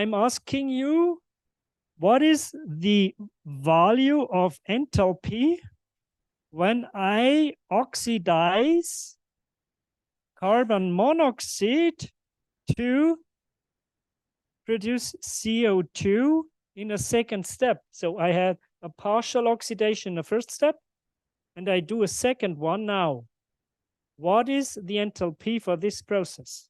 I'm asking you, what is the value of enthalpy when I oxidize carbon monoxide to produce CO2 in a second step? So I had a partial oxidation in the first step, and I do a second one now. What is the enthalpy for this process?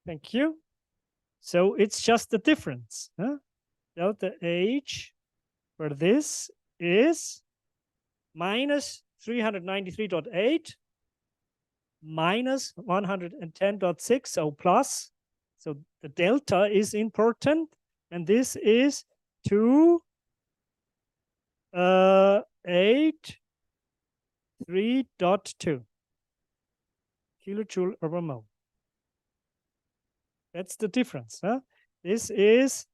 Thank you. So it's just the difference. Huh? Delta H for this is minus 393.8 minus 110.6, so plus. So the delta is important, and this is 283.2 kilojoule per mole. That's the difference. Huh? This is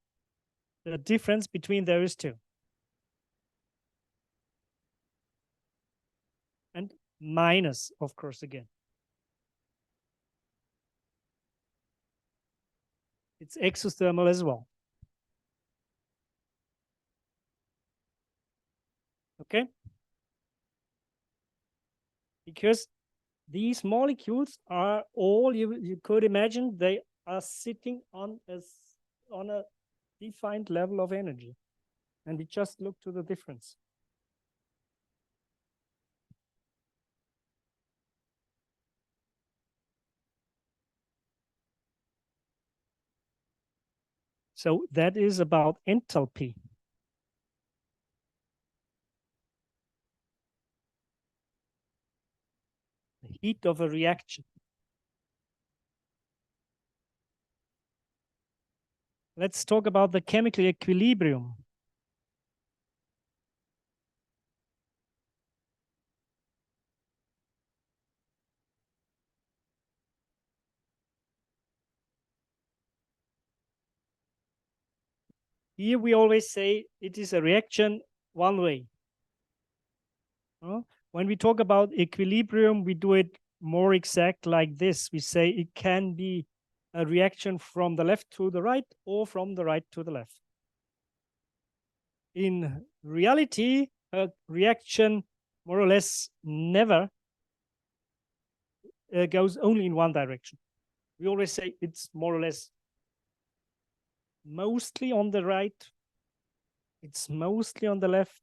the difference between those two. And minus, of course, again. It's exothermal as well. Okay? Because these molecules are all, you could imagine, they are sitting on a defined level of energy. And we just look to the difference. So that is about enthalpy. The heat of a reaction. Let's talk about the chemical equilibrium. Here we always say it is a reaction one way. When we talk about equilibrium, we do it more exact like this. We say it can be a reaction from the left to the right or from the right to the left. In reality, a reaction more or less never goes only in one direction. We always say it's more or less mostly on the right, it's mostly on the left,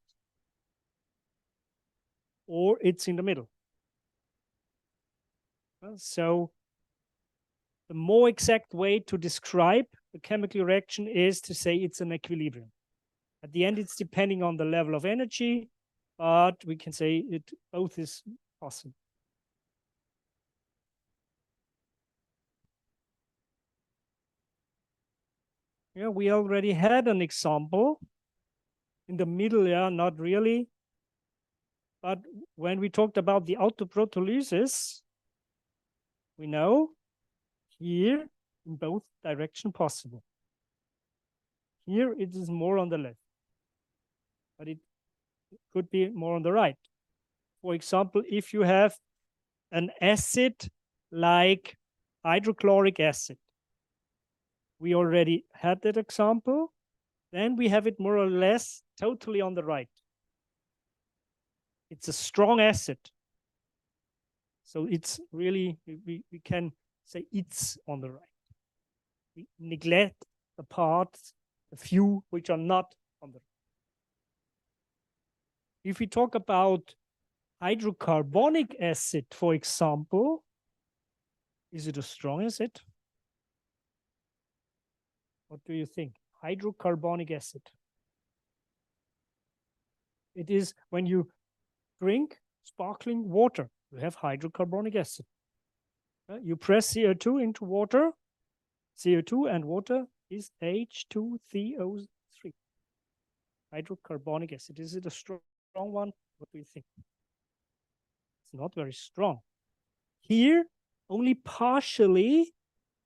or it's in the middle. So the more exact way to describe the chemical reaction is to say it's an equilibrium. At the end, it's depending on the level of energy, but we can say it both is possible. Yeah, we already had an example in the middle, yeah, not really. But when we talked about the autoprotolysis, we know here in both direction possible. Here it is more on the left, but it could be more on the right. For example, if you have an acid like hydrochloric acid, we already had that example. Then we have it more or less totally on the right. It's a strong acid. So it's really, we can say it's on the right. We neglect the parts, the few which are not on the right. If we talk about hydrocarbonic acid, for example, is it a strong acid? What do you think? Hydrocarbonic acid. It is when you drink sparkling water, you have hydrocarbonic acid. You press CO2 into water, CO2 and water is H2CO3. Hydrocarbonic acid. Is it a strong one? What do you think? It's not very strong. Here, only partially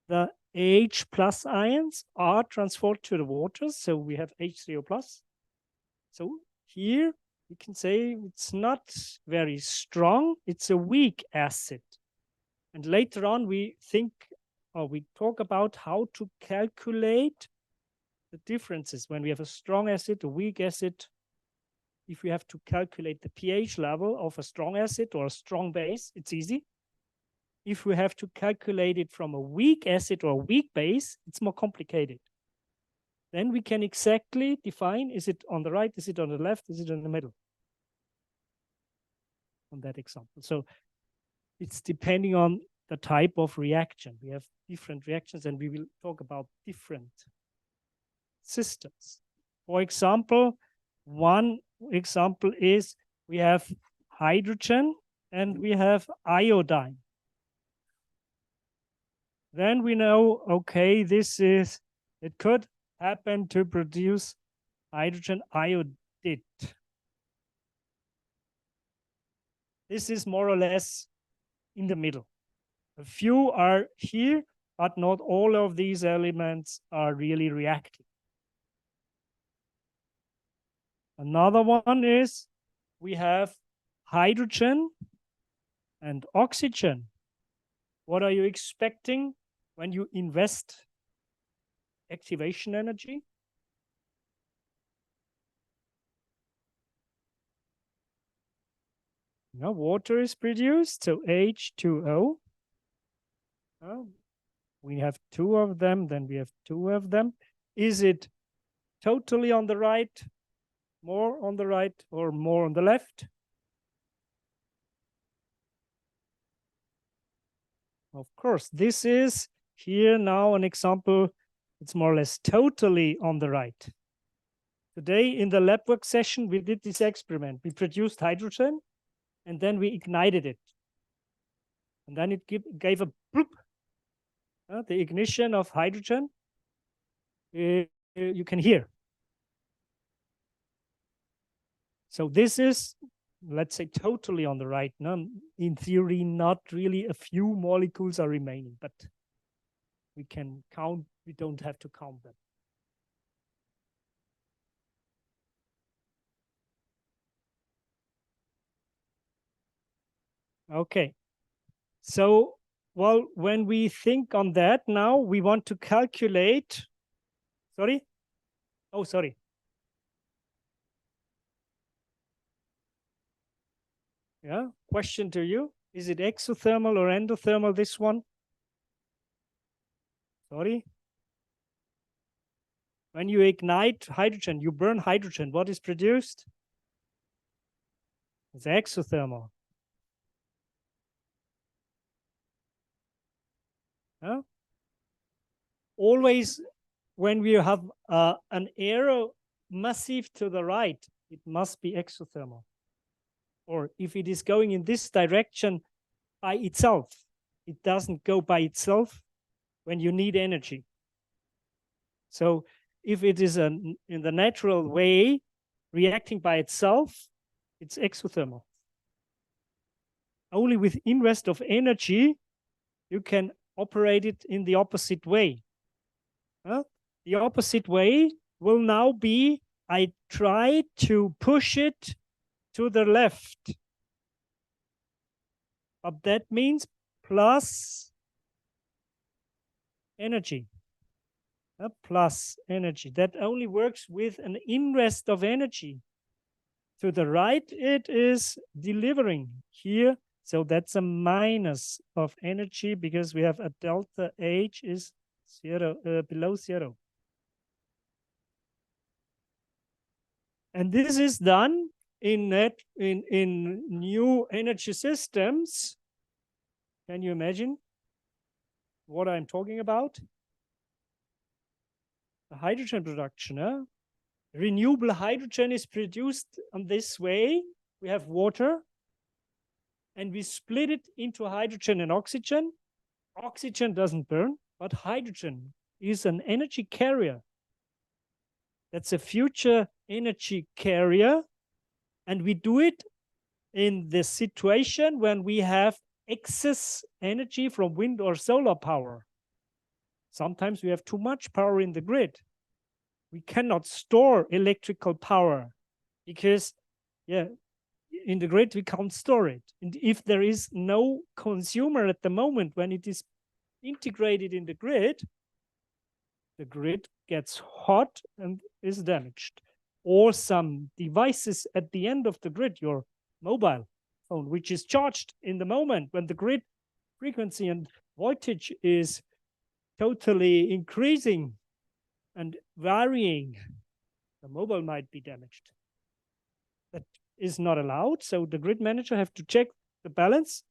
the H plus ions are transferred to the water. So we have H3O plus. So here we can say it's not very strong, it's a weak acid. And later on, we think or we talk about how to calculate the differences when we have a strong acid, a weak acid. If we have to calculate the pH level of a strong acid or a strong base, it's easy. If we have to calculate it from a weak acid or a weak base, it's more complicated. Then we can exactly define, is it on the right, is it on the left, is it in the middle? On that example. So it's depending on the type of reaction. We have different reactions and we will talk about different systems. For example, one example is we have hydrogen and we have iodine. Then we know, okay, it could happen to produce hydrogen iodide. This is more or less in the middle. A few are here, but not all of these elements are really reacting. Another one is we have hydrogen and oxygen. What are you expecting when you invest activation energy? Now water is produced, so H2O. We have two of them, then we have two of them. Is it totally on the right, more on the right, or more on the left? Of course, this is here now an example. It's more or less totally on the right. Today in the lab work session, we did this experiment. We produced hydrogen and then we ignited it. And then it gave a bloop. The ignition of hydrogen, you can hear. So this is, let's say, totally on the right. In theory, not really a few molecules are remaining, but we can count, we don't have to count them. Okay, so, well, when we think on that now, we want to calculate, sorry? Oh, sorry. Yeah, question to you. Is it exothermal or endothermal, this one? Sorry? When you ignite hydrogen, you burn hydrogen, what is produced? It's exothermal. Yeah? Always when we have an arrow massive to the right, it must be exothermal. Or if it is going in this direction by itself, it doesn't go by itself when you need energy. So if it is in the natural way, reacting by itself, it's exothermal. Only with invest of energy, you can operate it in the opposite way. The opposite way will now be, I try to push it to the left. But that means plus energy. Plus energy. That only works with an invest of energy. To the right, it is delivering here. So that's a minus of energy because we have a delta H is zero, below zero. And this is done in new energy systems. Can you imagine what I'm talking about? The hydrogen production. Renewable hydrogen is produced on this way. We have water and we split it into hydrogen and oxygen. Oxygen doesn't burn, but hydrogen is an energy carrier. That's a future energy carrier. And we do it in the situation when we have excess energy from wind or solar power. Sometimes we have too much power in the grid. We cannot store electrical power because in the grid, we can't store it. And if there is no consumer at the moment when it is integrated in the grid gets hot and is damaged. Or some devices at the end of the grid, your mobile phone, which is charged in the moment when the grid frequency and voltage is totally increasing and varying, the mobile might be damaged. That is not allowed. So the grid manager have to check the balance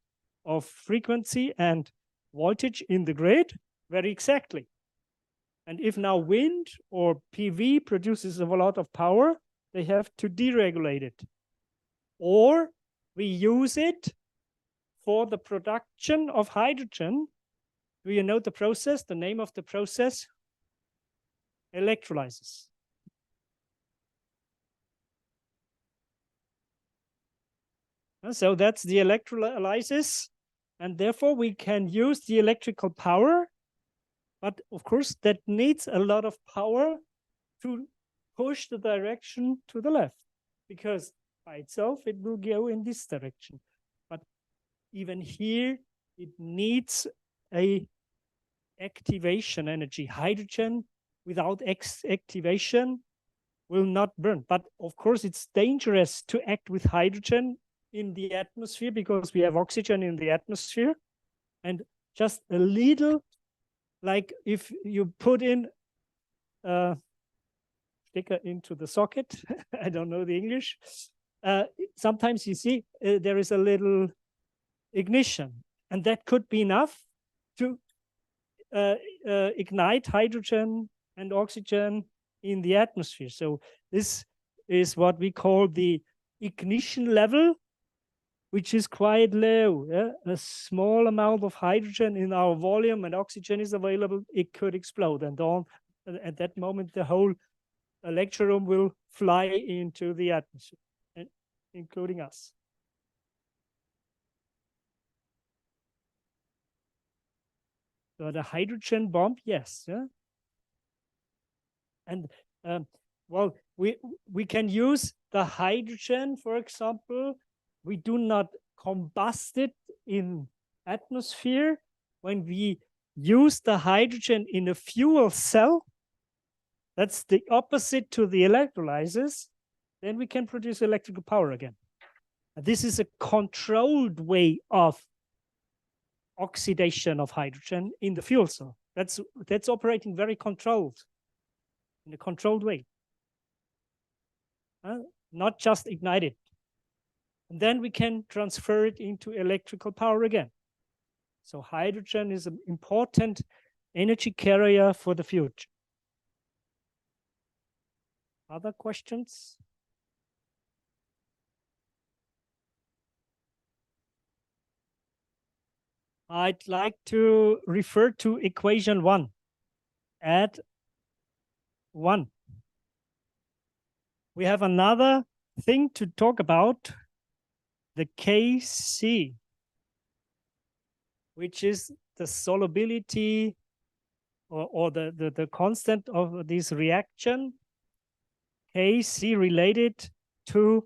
of frequency and voltage in the grid very exactly. And if now wind or PV produces a lot of power, they have to deregulate it. Or we use it for the production of hydrogen. Do you know the process, the name of the process? Electrolysis. So that's the electrolysis. And therefore we can use the electrical power. But of course, that needs a lot of power to push the direction to the left, because by itself, it will go in this direction. But even here, it needs a activation energy. Hydrogen without activation will not burn. But of course, it's dangerous to act with hydrogen in the atmosphere because we have oxygen in the atmosphere. And just a little, like if you put in a sticker into the socket, I don't know the English, sometimes you see there is a little ignition, and that could be enough to ignite hydrogen and oxygen in the atmosphere. So this is what we call the ignition level, which is quite low. A small amount of hydrogen in our volume and oxygen is available, it could explode. And at that moment, the whole lecture room will fly into the atmosphere, including us. So the hydrogen bomb, yes. Yeah? And well, we can use the hydrogen, for example. We do not combust it in atmosphere. When we use the hydrogen in a fuel cell, that's the opposite to the electrolysis, then we can produce electrical power again. And this is a controlled way of oxidation of hydrogen in the fuel cell. That's operating very controlled, in a controlled way. Not just ignited. And then we can transfer it into electrical power again. So hydrogen is an important energy carrier for the future. Other questions? I'd like to refer to equation 1. Add 1. We have another thing to talk about, the Kc, which is the solubility or the constant of this reaction, Kc related to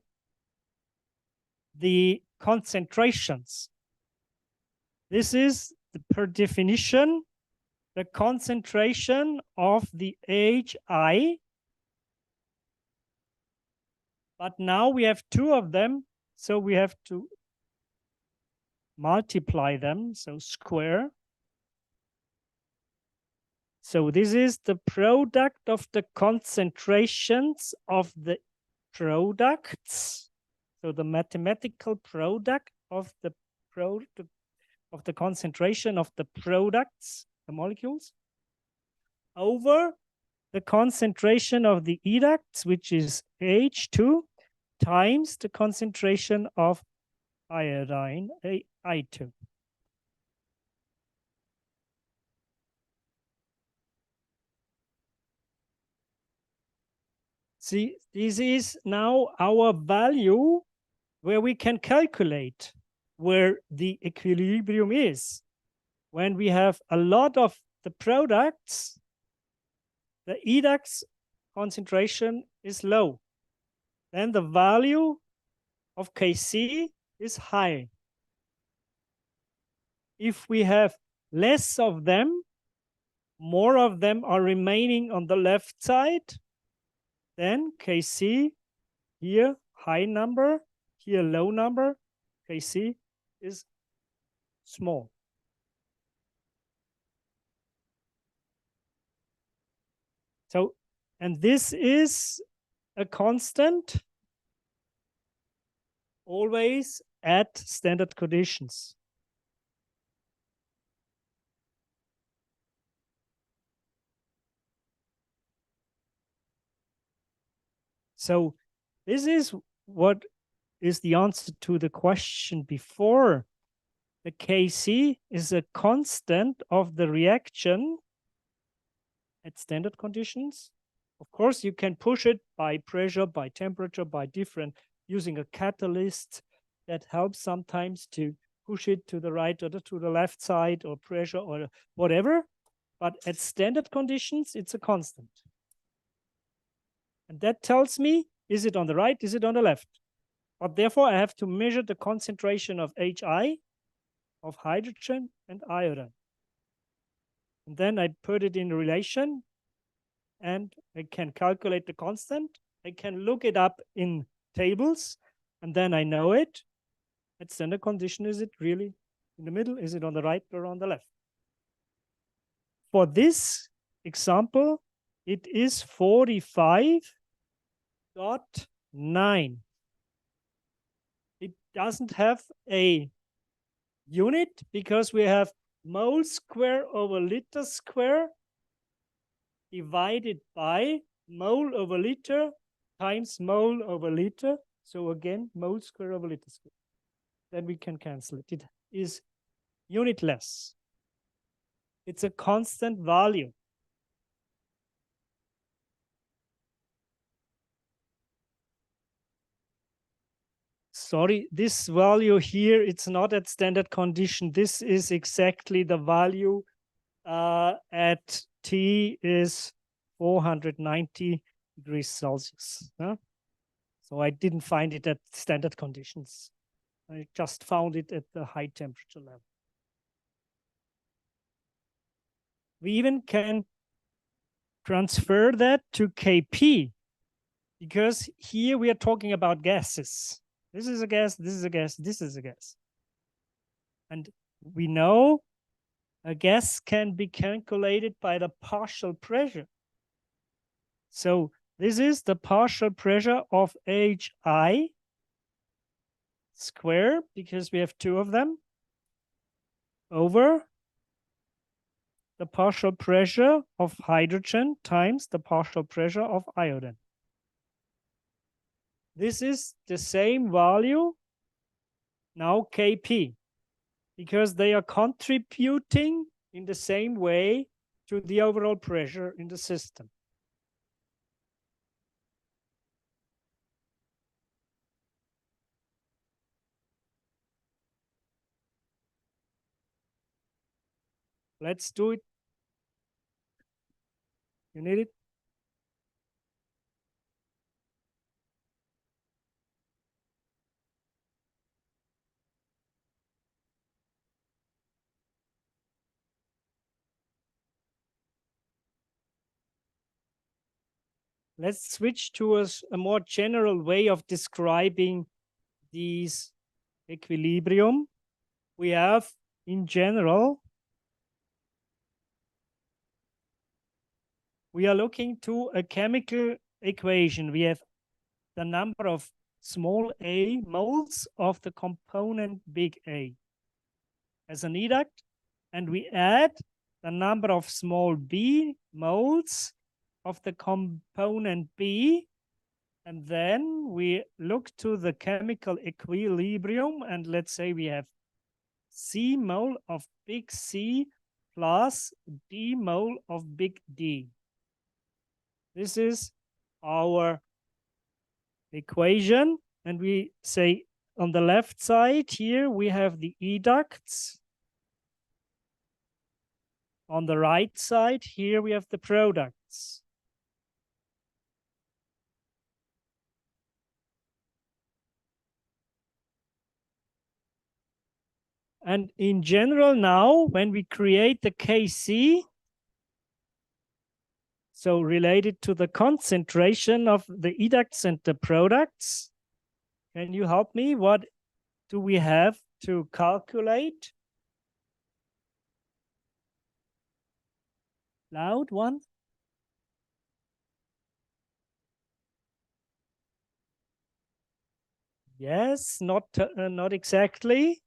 the concentrations. This is, per definition, the concentration of the HI. But now we have 2 of them, so we have to multiply them, so square. So this is the product of the concentrations of the products. So the mathematical product of the concentration of the products, the molecules, over the concentration of the educts, which is H2, times the concentration of iodine, I2. See, this is now our value where we can calculate where the equilibrium is. When we have a lot of the products, the educts concentration is low. Then the value of Kc is high. If we have less of them, more of them are remaining on the left side, then Kc here high number, here low number, Kc is small. So, and this is a constant always at standard conditions. So this is what is the answer to the question before. The Kc is a constant of the reaction at standard conditions. Of course, you can push it by pressure, by temperature, by different, using a catalyst that helps sometimes to push it to the right or to the left side, or pressure or whatever. But at standard conditions, it's a constant. And that tells me, is it on the right, is it on the left? But therefore, I have to measure the concentration of Hi, of hydrogen and iodine. And then I put it in relation, and I can calculate the constant. I can look it up in tables, and then I know it. At standard condition, is it really in the middle? Is it on the right or on the left? For this example, it is 45.9. It doesn't have a unit because we have mole square over liter square divided by mole over liter times mole over liter. So again, mole square over liter square. Then we can cancel it. It is unitless. It's a constant value. Sorry, this value here, it's not at standard condition. This is exactly the value at T is 490 degrees Celsius. Huh? So I didn't find it at standard conditions. I just found it at the high temperature level. We even can transfer that to Kp, because here we are talking about gases. This is a gas, this is a gas, this is a gas. And we know a gas can be calculated by the partial pressure. So this is the partial pressure of Hi square, because we have two of them, over the partial pressure of hydrogen times the partial pressure of iodine. This is the same value, now Kp, because they are contributing in the same way to the overall pressure in the system. Let's do it. You need it? Let's switch to a more general way of describing these equilibrium. We have, in general, we are looking to a chemical equation. We have the number of small a moles of the component big A as an product, and we add the number of small b moles of the component B, and then we look to the chemical equilibrium, and let's say we have C mole of big C plus D mole of big D. This is our equation, and we say on the left side here we have the educts. On the right side here we have the products. And in general now, when we create the Kc, so related to the concentration of the educts and the products, can you help me? What do we have to calculate? Loud one. Yes, not exactly.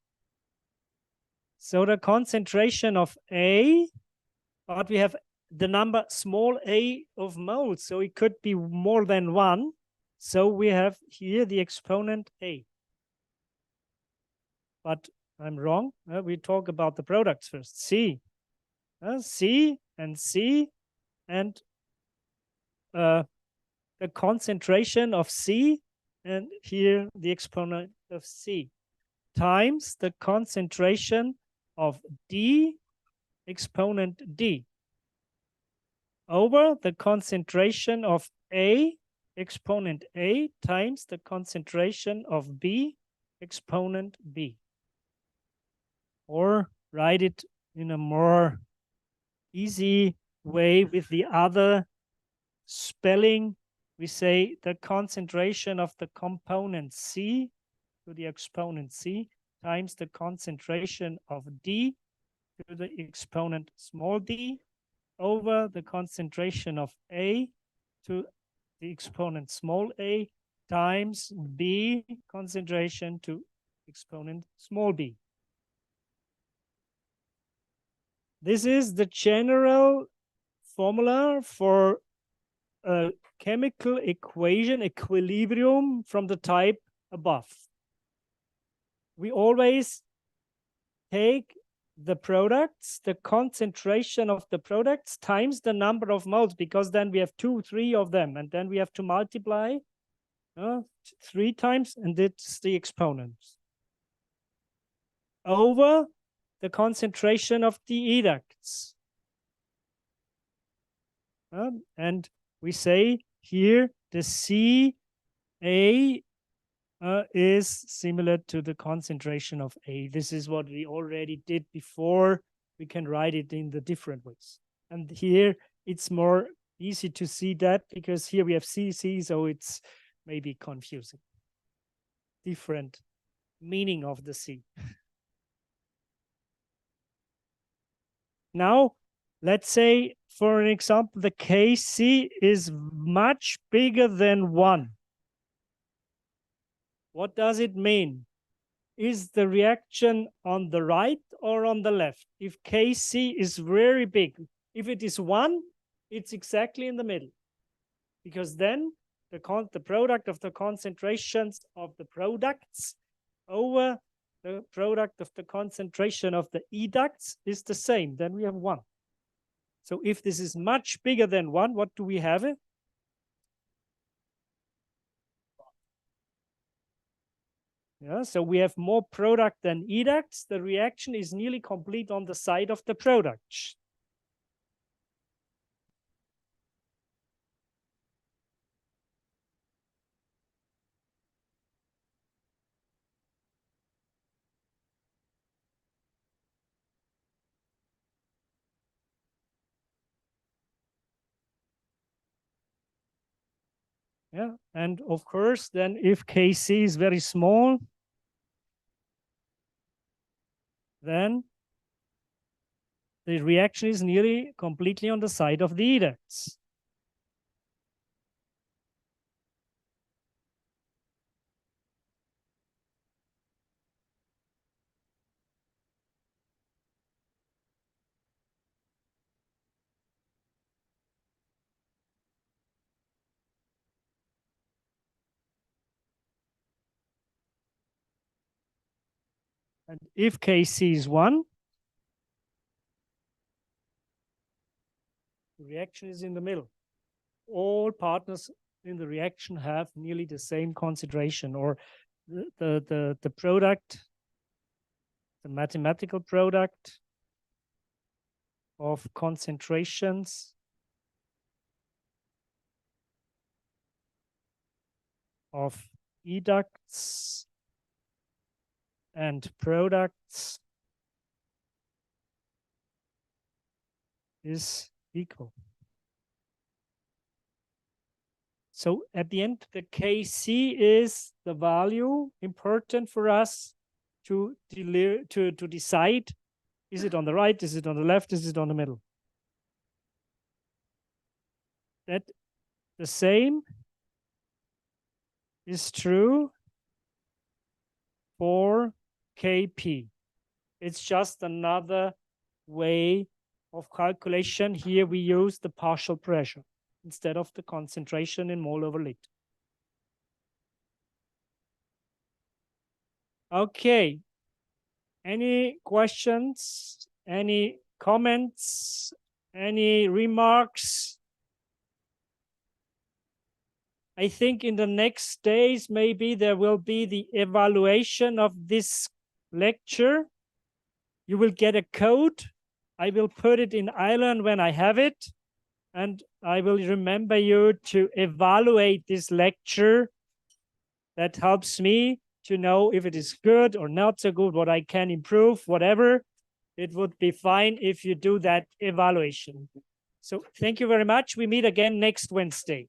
So the concentration of A, but we have the number small a of moles, so it could be more than one. So we have here the exponent A. But I'm wrong. We talk about the products first. C. C and C and the concentration of C, and here the exponent of C, times the concentration of D exponent D over the concentration of A exponent A times the concentration of B exponent B. Or write it in a more easy way with the other spelling. We say the concentration of the component C to the exponent C times the concentration of D to the exponent small d over the concentration of A to the exponent small a times B concentration to exponent small b. This is the general formula for a chemical equation, equilibrium from the type above. We always take the products, the concentration of the products times the number of moles, because then we have 2, 3 of them, and then we have to multiply 3 times, and it's the exponents over the concentration of the educts. And we say here the Ca is similar to the concentration of A. This is what we already did before. We can write it in the different ways. And here it's more easy to see that because here we have CC, so it's maybe confusing. Different meaning of the C. Now, let's say, for an example, the Kc is much bigger than 1. What does it mean? Is the reaction on the right or on the left? If Kc is very big, if it is 1, it's exactly in the middle. Because then the product of the concentrations of the products over the product of the concentration of the educts is the same. Then we have 1. So if this is much bigger than 1, what do we have? Yeah, so we have more product than educts. The reaction is nearly complete on the side of the product. Yeah, and of course, then if Kc is very small, then the reaction is nearly completely on the side of the educts. And if Kc is 1, the reaction is in the middle. All partners in the reaction have nearly the same concentration, or the product, the mathematical product of concentrations of educts and products is equal. So at the end, the Kc is the value important for us to decide, is it on the right, is it on the left, is it on the middle? That the same is true for Kp. It's just another way of calculation. Here we use the partial pressure instead of the concentration in mole over liter. Okay. Any questions? Any comments? Any remarks? I think in the next days, maybe there will be the evaluation of this lecture. You will get a code. I will put it in Ireland when I have it. And I will remember you to evaluate this lecture. That helps me to know if it is good or not so good, what I can improve, whatever. It would be fine if you do that evaluation. So thank you very much. We meet again next Wednesday.